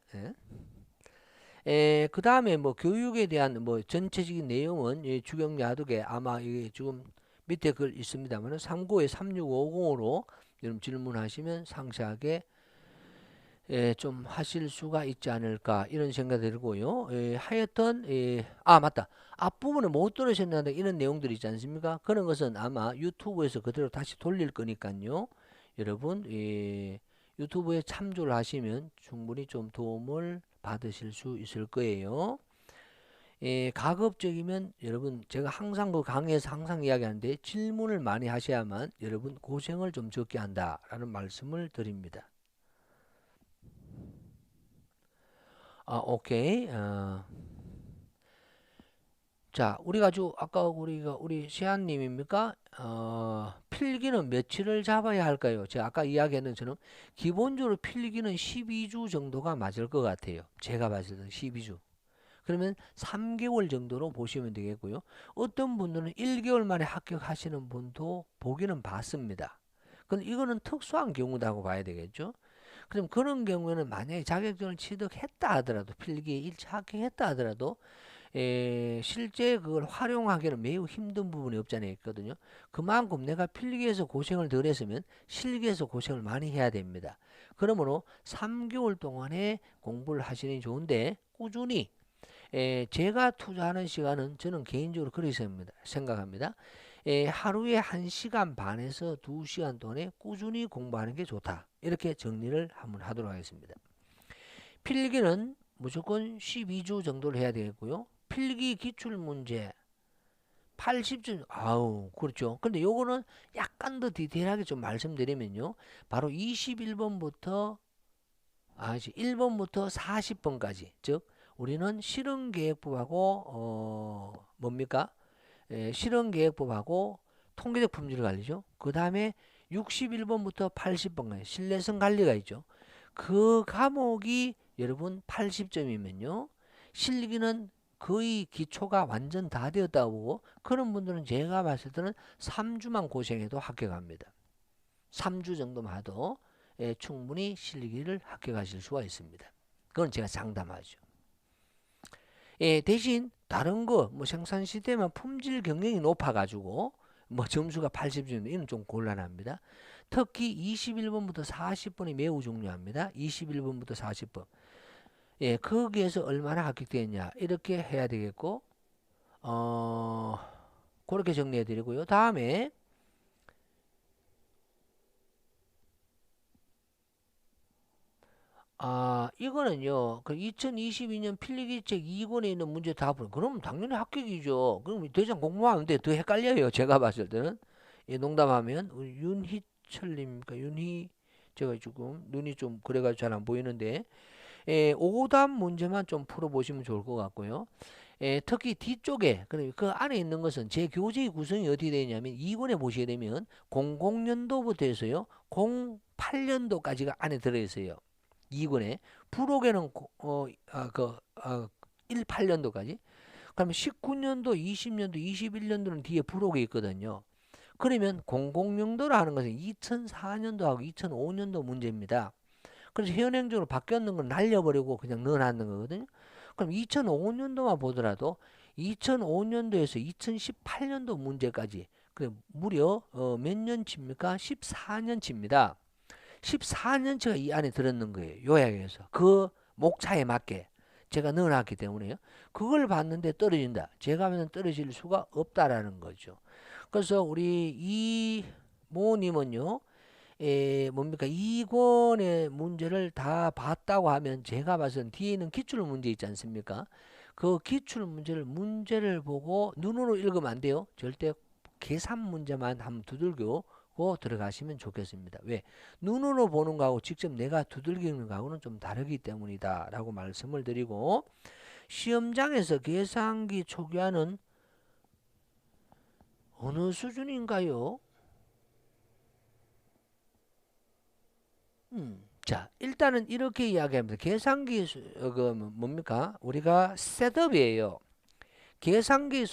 S1: 그 다음에 뭐 교육에 대한 뭐 전체적인 내용은 주경야독에 아마 이게 지금 밑에 글 있습니다만 395-3650으로 여러분 질문하시면 상세하게 좀 하실 수가 있지 않을까 이런 생각이 들고요. 하여튼 맞다. 앞부분에 못 들으셨는데 이런 내용들이 있지 않습니까? 그런 것은 아마 유튜브에서 그대로 다시 돌릴 거니까요. 여러분 유튜브에 참조를 하시면 충분히 좀 도움을 받으실 수 있을 거예요. 가급적이면 여러분 제가 항상 그 강의에서 항상 이야기하는데 질문을 많이 하셔야만 여러분 고생을 좀 적게 한다라는 말씀을 드립니다. 오케이. 자, 아까 우리 시안님입니까? 필기는 며칠을 잡아야 할까요? 제가 아까 이야기했는 것처럼 기본적으로 필기는 12주 정도가 맞을 것 같아요. 제가 봤을 때 12주. 그러면 3개월 정도로 보시면 되겠고요. 어떤 분들은 1개월 만에 합격하시는 분도 보기는 봤습니다. 근데 이거는 특수한 경우다고 봐야 되겠죠. 그럼 그런 경우에는 만약에 자격증을 취득했다 하더라도 필기에 1차 합격했다 하더라도 실제 그걸 활용하기는 매우 힘든 부분이 없잖아요 있거든요. 그만큼 내가 필기에서 고생을 덜 했으면 실기에서 고생을 많이 해야 됩니다. 그러므로 3개월 동안에 공부를 하시는 게 좋은데 꾸준히 제가 투자하는 시간은 저는 개인적으로 그렇게 생각합니다. 하루에 1시간 반에서 2시간 동안에 꾸준히 공부하는 게 좋다. 이렇게 정리를 한번 하도록 하겠습니다. 필기는 무조건 12주 정도를 해야 되겠고요. 필기 기출문제 80점, 그렇죠. 근데 요거는 약간 더 디테일하게 좀 말씀드리면요. 바로 21번부터 1번부터 40번까지, 즉 우리는 실험계획법하고 뭡니까? 실험계획법하고 통계적 품질 관리죠. 그 다음에 61번부터 80번까지 신뢰성 관리가 있죠. 그 과목이 여러분 80점이면요. 실기는 거의 기초가 완전 다 되었다고 보고, 그런 분들은 제가 봤을 때는 3주만 고생해도 합격합니다. 3주 정도만 해도 충분히 실기를 합격하실 수가 있습니다. 그건 제가 장담하죠. 대신 다른 거 뭐 생산 시스템은 품질 경영이 높아가지고 뭐 점수가 80점 이는 좀 곤란합니다. 특히 21번부터 40번이 매우 중요합니다. 21번부터 40번. 거기에서 얼마나 합격되었냐 이렇게 해야 되겠고, 그렇게 정리해 드리고요. 다음에 이거는요, 그 2022년 필기책 2권에 있는 문제 다 풀어. 그럼 당연히 합격이죠. 그럼 대장 공부하는데 더 헷갈려요. 제가 봤을 때는. 예, 농담하면. 우리 윤희철님입니까? 제가 조금 눈이 좀 그래가지고 잘 안 보이는데. 예, 오답 문제만 좀 풀어보시면 좋을 것 같고요. 예, 특히 뒤쪽에, 그 안에 있는 것은 제 교재의 구성이 어떻게 되냐면 2권에 보시게 되면 00년도부터 해서요, 08년도까지가 안에 들어있어요. 2권에. 부록에는 18년도까지. 그러면 19년도, 20년도, 21년도는 뒤에 부록에 있거든요. 그러면 00년도라 하는 것은 2004년도하고 2005년도 문제입니다. 그래서 현행적으로 바뀌었는 건 날려버리고 그냥 넣어놨는 거거든요. 그럼 2005년도만 보더라도 2005년도에서 2018년도 문제까지 무려 몇 년치입니까? 14년치입니다. 14년치가 이 안에 들었는 거예요. 요약해서. 그 목차에 맞게 제가 넣어놨기 때문에요. 그걸 봤는데 떨어진다. 제가 하면 떨어질 수가 없다라는 거죠. 그래서 우리 이모님은요. 뭡니까? 2권의 문제를 다 봤다고 하면 제가 봐서는 뒤에 있는 기출 문제 있지 않습니까? 그 기출 문제를 보고 눈으로 읽으면 안 돼요. 절대 계산 문제만 한번 두들겨 들어가시면 좋겠습니다. 왜? 눈으로 보는 거하고 직접 내가 두들기는 거하고는 좀 다르기 때문이다 라고 말씀을 드리고, 시험장에서 계산기 초기화는 어느 수준인가요? 자, 일단은 이렇게 이야기합니다. 계산기 뭡니까? 우리가 셋업이에요. 계산기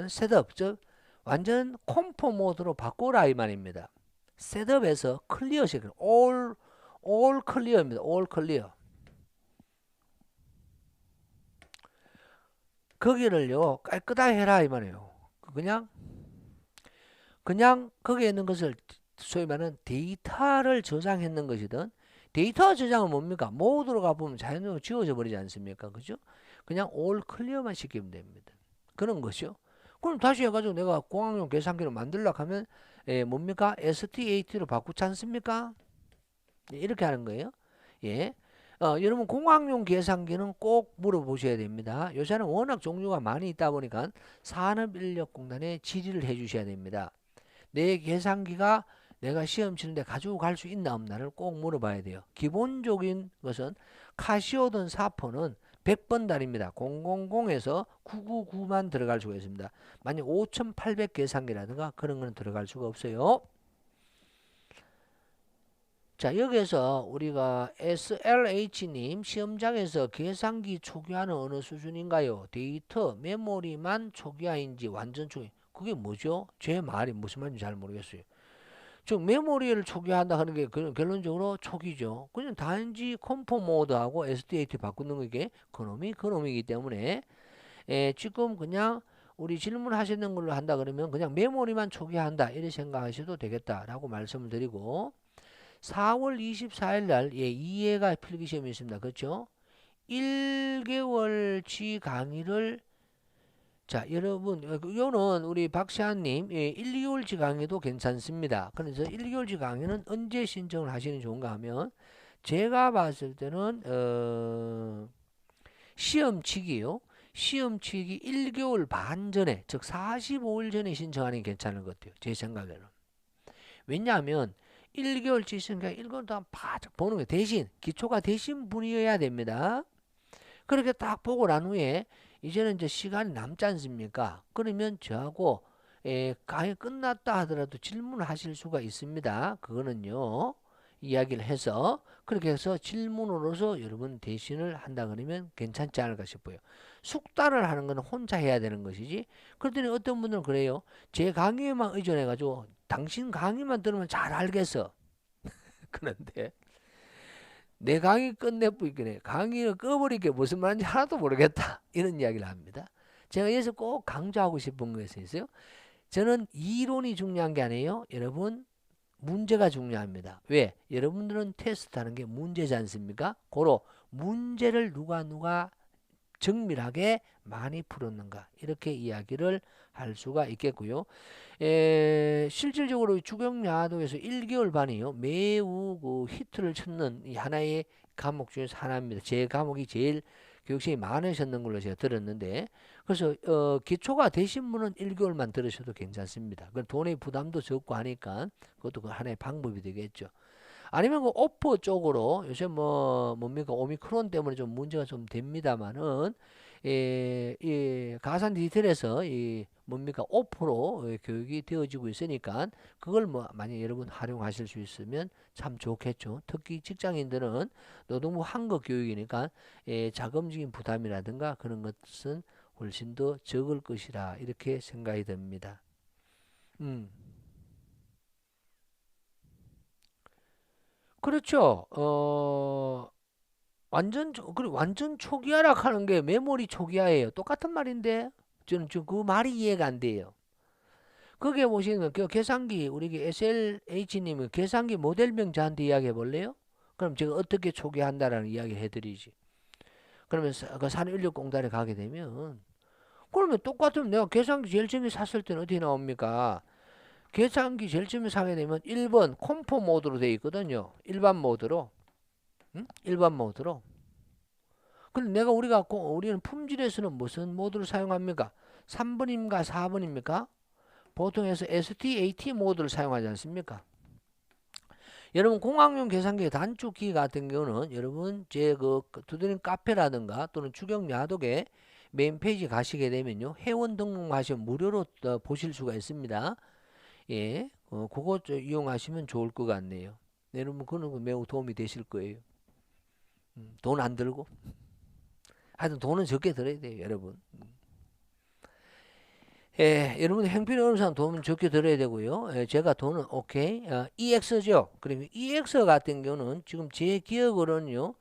S1: 셋업, 즉 완전 컴포 모드로 바꾸라 이 말입니다. 셋업에서 클리어식, all 클리어입니다. all 클리어. 거기를요 깔끔하게 해라 이 말이에요. 그냥 거기에 있는 것을 소위 말하는 데이터를 저장했는 것이든, 데이터 저장은 뭡니까? 모드로 가보면 자연적으로 지워져 버리지 않습니까? 그죠? 그냥 all 클리어만 시키면 됩니다. 그런 거죠. 그럼 다시 해가지고 내가 공학용 계산기를 만들려고 하면 뭡니까? STAT로 바꾸지 않습니까? 이렇게 하는 거예요. 예. 여러분 공학용 계산기는 꼭 물어보셔야 됩니다. 요새는 워낙 종류가 많이 있다 보니까 산업인력공단에 질의를 해 주셔야 됩니다. 내 계산기가 내가 시험 치는데 가지고 갈 수 있나 없나를 꼭 물어봐야 돼요. 기본적인 것은 카시오든 사포는 100번 단위입니다. 000에서 999만 들어갈 수가 있습니다. 만약 5800 계산기라든가 그런 거는 들어갈 수가 없어요. 자, 여기에서 우리가 SLH님 시험장에서 계산기 초기화는 어느 수준인가요? 데이터, 메모리만 초기화인지 완전 초기. 그게 뭐죠? 제 말이 무슨 말인지 잘 모르겠어요. 즉 메모리를 초기화한다 하는 게 결론적으로 초기죠. 그냥 단지 컴포 모드하고 SDAT 바꾸는 게 그놈이기 때문에 지금 그냥 우리 질문하시는 걸로 한다 그러면 그냥 메모리만 초기화한다 이렇게 생각하셔도 되겠다라고 말씀을 드리고, 4월 24일 날 2회가 필기시험이 있습니다. 그렇죠? 1개월치 강의를, 자, 여러분, 이거는 우리 박시환님, 1, 2개월치 강의도 괜찮습니다. 그래서 1, 2개월치 강의는 언제 신청을 하시는 게 좋은가 하면, 제가 봤을 때는, 시험치기요. 시험치기 1개월 반 전에, 즉 45일 전에 신청하는 게 괜찮은 것 같아요. 제 생각에는. 왜냐하면, 1개월치 있으니까 1개월 동안 바짝 보는 거예요. 대신, 기초가 대신 분이어야 됩니다. 그렇게 딱 보고 난 후에 이제는 이제 시간이 남지 않습니까? 그러면 저하고 강의 끝났다 하더라도 질문을 하실 수가 있습니다. 그거는요, 이야기를 해서 그렇게 해서 질문으로서 여러분 대신을 한다 그러면 괜찮지 않을까 싶어요. 숙달을 하는 건 혼자 해야 되는 것이지. 그랬더니 어떤 분들은 그래요. 제 강의에만 의존해 가지고 당신 강의만 들으면 잘 알겠어. 그런데 내 강의 끝내뿌리겠네. 강의를 꺼버리게 무슨 말인지 하나도 모르겠다. 이런 이야기를 합니다. 제가 여기서 꼭 강조하고 싶은 것이 있어요. 저는 이론이 중요한 게 아니에요. 여러분, 문제가 중요합니다. 왜? 여러분들은 테스트하는 게 문제지 않습니까? 고로 문제를 누가 정밀하게 많이 풀었는가 이렇게 이야기를 할 수가 있겠고요. 실질적으로 주경야독에서 1개월 반이요 매우 그 히트를 쳤는 이 하나의 과목 중에서 하나입니다. 제 과목이 제일 교육생이 많으셨는 걸로 제가 들었는데 그래서 기초가 되신 분은 1개월만 들으셔도 괜찮습니다. 그 돈의 부담도 적고 하니까 그것도 그 하나의 방법이 되겠죠. 아니면 그 오퍼 쪽으로 요새 뭐 뭡니까 오미크론 때문에 좀 문제가 좀 됩니다만은 이 가산 디지털에서 이 뭡니까 오퍼로 교육이 되어지고 있으니까 그걸 뭐 만약 여러분 활용하실 수 있으면 참 좋겠죠. 특히 직장인들은 노동부 한국 교육이니까 자금적인 부담이라든가 그런 것은 훨씬 더 적을 것이라 이렇게 생각이 듭니다. 음. 그렇죠. 그리고 완전 초기화라 하는 게 메모리 초기화예요. 똑같은 말인데 저는 지금 그 말이 이해가 안 돼요. 거기에 보시면 그 계산기 우리 SLH님은 계산기 모델명 저한테 이야기해 볼래요? 그럼 제가 어떻게 초기화한다라는 이야기를 해드리지. 그러면 그 산인력공단에 가게 되면 그러면 똑같으면 내가 계산기 제일 처음에 샀을 때는 어떻게 나옵니까? 계산기 제일 처음에 사게 되면 1번 컴포 모드로 되어 있거든요. 일반 모드로. 응? 일반 모드로. 근데 우리는 품질에서는 무슨 모드를 사용합니까? 3번입니까? 4번입니까? 보통 해서 STAT 모드를 사용하지 않습니까? 여러분 공학용 계산기 단축키 같은 경우는 여러분 제 그 두드림 카페라든가 또는 주경야독에 메인 페이지 가시게 되면요 회원 등록하시면 무료로 보실 수가 있습니다. 예, 그거 이용하시면 좋을 것 같네요. 여러분 그거는 매우 도움이 되실 거예요. 돈 안 들고. 하여튼 돈은 적게 들어야 돼요, 여러분. 여러분 행편이 어느 사람 돈은 적게 들어야 되고요. 제가 돈은 오케이. EX죠. 그러면 EX 같은 경우는 지금 제 기억으로는요.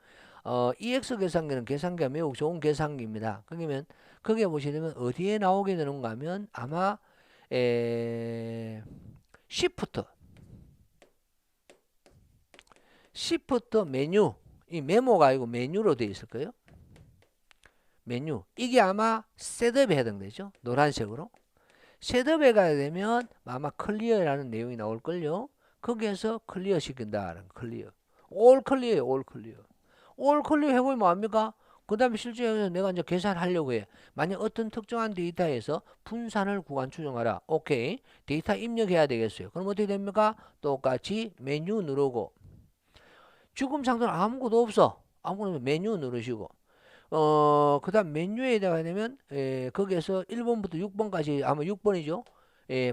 S1: EX 계산기는 계산기가 매우 좋은 계산기입니다. 그러면 거기에 보시면 어디에 나오게 되는가 하면 아마 시프트 메뉴 이 메모가 아니고 메뉴로 되어 있을 거예요. 메뉴 이게 아마 셋업에 해당되죠. 노란색으로. 셋업에 가야 되면 아마 클리어라는 내용이 나올걸요. 거기에서 클리어 시킨다는 클리어. 올 클리어예요. 올 클리어. 올 클리어 해보면 뭐합니까? 그 다음에 실제로 내가 이제 계산하려고 해. 만약 어떤 특정한 데이터에서 분산을 구간 추정하라. 오케이. 데이터 입력해야 되겠어요. 그럼 어떻게 됩니까? 똑같이 메뉴 누르고. 지금 상태는 아무것도 없어. 아무것도 메뉴 누르시고. 그 다음 메뉴에다가 되면, 거기에서 1번부터 6번까지, 아마 6번이죠.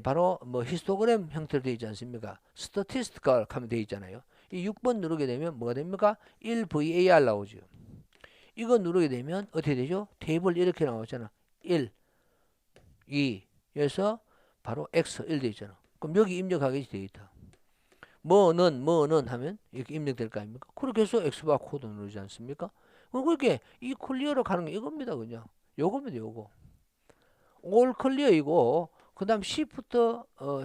S1: 바로 뭐 히스토그램 형태로 되어 있지 않습니까? 스태티스티컬 하면 되어 있잖아요. 이 6번 누르게 되면 뭐가 됩니까? 1VAR 나오죠. 이거 누르게 되면 어떻게 되죠? 테이블 이렇게 나오잖아. 1, 2, 여기서 바로 X 1 되어 있잖아. 그럼 여기 입력하겠지 데이터. 뭐는 하면 이렇게 입력될 거 아닙니까? 그렇게 해서 X바 코드 누르지 않습니까? 그렇게 이 클리어로 가는 게 이겁니다. 그냥 요겁니다. 요거 올 클리어이고 그 다음 시프트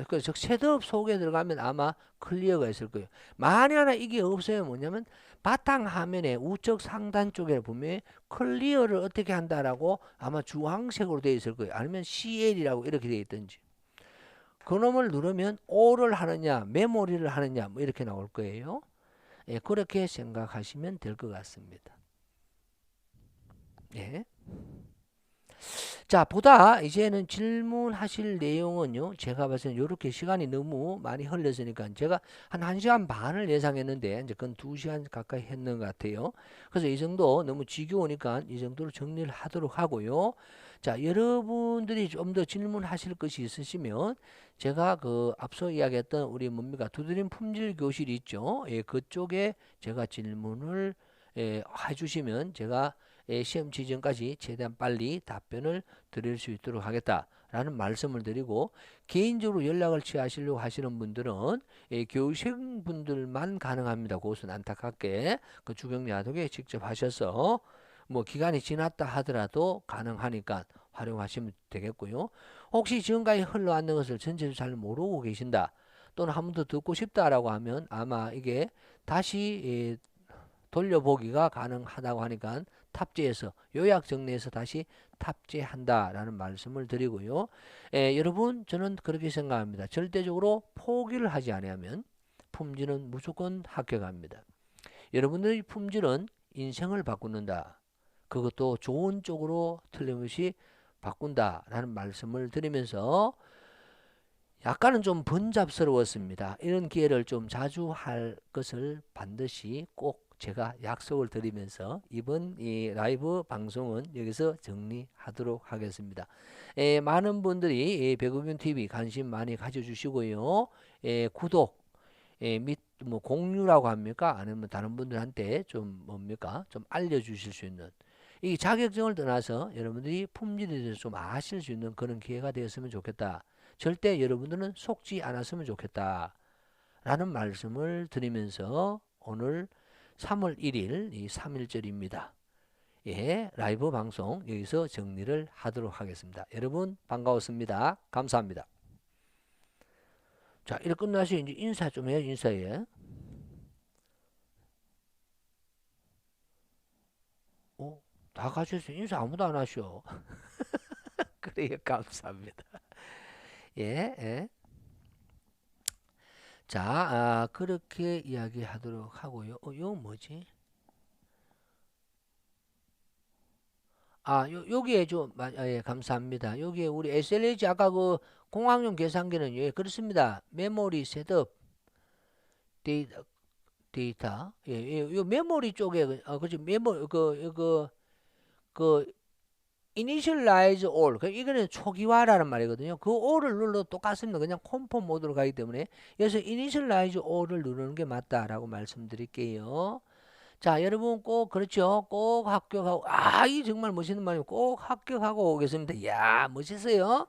S1: 그 셋업 속에 들어가면 아마 클리어가 있을 거예요. 만약 하나 이게 없어요. 뭐냐면 바탕 화면에 우측 상단 쪽에 보면 클리어를 어떻게 한다라고 아마 주황색으로 되어 있을 거예요. 아니면 CL이라고 이렇게 되어 있든지 그놈을 누르면 all을 하느냐 메모리를 하느냐 뭐 이렇게 나올 거예요. 그렇게 생각하시면 될 것 같습니다. 예. 자, 보다 이제는 질문하실 내용은요. 제가 봤을 때 이렇게 시간이 너무 많이 흘렸으니까 제가 한 1시간 반을 예상했는데 이제 그건 2시간 가까이 했는 것 같아요. 그래서 이 정도 너무 지겨우니까 이 정도로 정리를 하도록 하고요. 자, 여러분들이 좀 더 질문하실 것이 있으시면 제가 그 앞서 이야기했던 우리 뭡니까 두드림 품질 교실 있죠. 그쪽에 제가 질문을 해주시면 제가 시험 지정까지 최대한 빨리 답변을 드릴 수 있도록 하겠다라는 말씀을 드리고 개인적으로 연락을 취하시려고 하시는 분들은 교육생분들만 가능합니다. 그것은 안타깝게 그 주경야독에 직접 하셔서 뭐 기간이 지났다 하더라도 가능하니까 활용하시면 되겠고요. 혹시 지금까지 흘러왔는 것을 전체를 잘 모르고 계신다 또는 한 번 더 듣고 싶다라고 하면 아마 이게 다시 돌려보기가 가능하다고 하니까 탑재해서 요약 정리해서 다시 탑재한다라는 말씀을 드리고요. 여러분 저는 그렇게 생각합니다. 절대적으로 포기를 하지 않으면 품질은 무조건 합격합니다. 여러분들의 품질은 인생을 바꾼다. 그것도 좋은 쪽으로 틀림없이 바꾼다라는 말씀을 드리면서 약간은 좀 번잡스러웠습니다. 이런 기회를 좀 자주 할 것을 반드시 꼭 제가 약속을 드리면서 이번 이 라이브 방송은 여기서 정리하도록 하겠습니다. 많은 분들이 백의균 TV 관심 많이 가져주시고요. 구독 및 뭐 공유라고 합니까? 아니면 다른 분들한테 좀 뭡니까? 좀 알려주실 수 있는 이 자격증을 떠나서 여러분들이 품질에 대해서 좀 아실 수 있는 그런 기회가 되었으면 좋겠다. 절대 여러분들은 속지 않았으면 좋겠다. 라는 말씀을 드리면서 오늘 3월 1일 이 3일절입니다. 예, 라이브 방송 여기서 정리를 하도록 하겠습니다. 여러분 반가웠습니다. 감사합니다. 자, 이렇게 끝나서 이제 인사 좀 해요. 인사해. 다 가셔서 인사 아무도 안 하셔. 그래요. 감사합니다. 예, 예. 자, 그렇게 이야기하도록 하고요. 이거 뭐지? 여기에 좀, 예, 감사합니다. 여기에 우리 SLH 아까 그 공학용 계산기는 예, 그렇습니다. 메모리 셋업 데이터. 예, 예, 요 메모리 쪽에, 그렇지, 그, initialize all. 이거는 초기화라는 말이거든요. 그 all을 눌러도 똑같습니다. 그냥 컴포 모드로 가기 때문에. 그래서 initialize all을 누르는 게 맞다라고 말씀드릴게요. 자, 여러분 꼭 그렇죠. 꼭 합격하고 이 정말 멋있는 말이에요. 꼭 합격하고 오겠습니다. 이야, 멋있어요.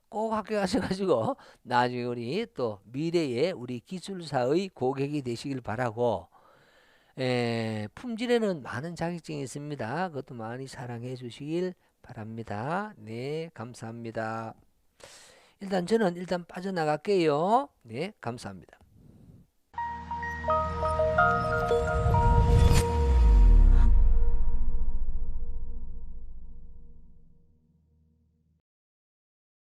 S1: 꼭 합격하셔가지고 나중에 우리 또 미래의 우리 기술사의 고객이 되시길 바라고 품질에는 많은 자격증이 있습니다. 그것도 많이 사랑해 주시길 바랍니다. 네, 감사합니다. 저는 일단 빠져나갈게요. 네, 감사합니다.